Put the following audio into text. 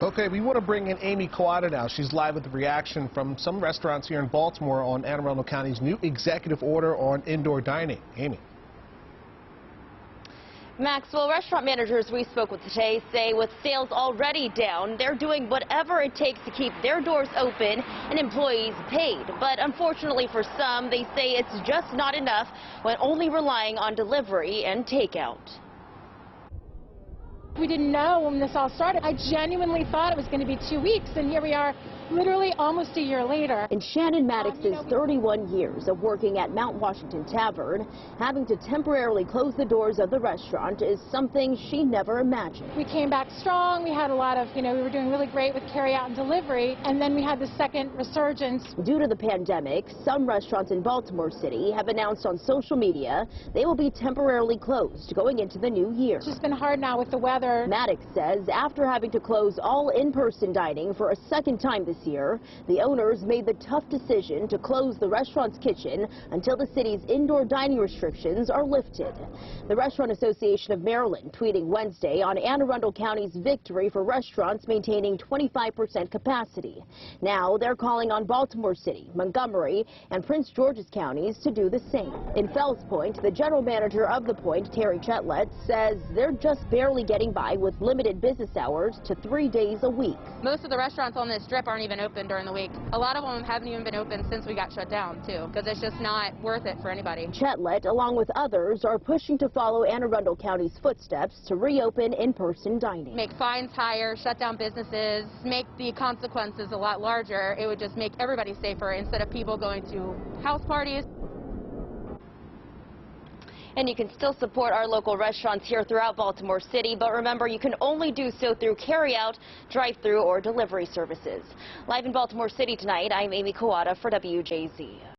Okay, we want to bring in Amy Kawada now. She's live with the reaction from some restaurants here in Baltimore on Anne Arundel County's new executive order on indoor dining. Amy. Maxwell, restaurant managers we spoke with today say with sales already down, they're doing whatever it takes to keep their doors open and employees paid. But unfortunately for some, they say it's just not enough when only relying on delivery and takeout. We didn't know when this all started. I genuinely thought it was going to be 2 weeks, and here we are literally almost a year later. In Shannon Maddox's 31 years of working at Mount Washington Tavern, having to temporarily close the doors of the restaurant is something she never imagined. We came back strong. We had a lot of, we were doing really great with carry-out and delivery, and then we had the second resurgence. Due to the pandemic, some restaurants in Baltimore City have announced on social media they will be temporarily closed going into the new year. It's just been hard now with the weather. Maddox says after having to close all in-person dining for a second time this year, the owners made the tough decision to close the restaurant's kitchen until the city's indoor dining restrictions are lifted. The Restaurant Association of Maryland tweeting Wednesday on Anne Arundel County's victory for restaurants maintaining 25% capacity. Now they're calling on Baltimore City, Montgomery, and Prince George's counties to do the same. In Fells Point, the general manager of the Point, Terry Chetlett, says they're just barely getting by with limited business hours to 3 days a week. Most of the restaurants on this strip aren't even open during the week. A lot of them haven't even been open since we got shut down, too, because it's just not worth it for anybody. Chetlett, along with others, are pushing to follow Anne Arundel County's footsteps to reopen in-person dining. Make fines higher, shut down businesses, make the consequences a lot larger. It would just make everybody safer instead of people going to house parties. And you can still support our local restaurants here throughout Baltimore City, but remember, you can only do so through carry-out, drive-through, or delivery services. Live in Baltimore City tonight, I'm Amy Kawada for WJZ.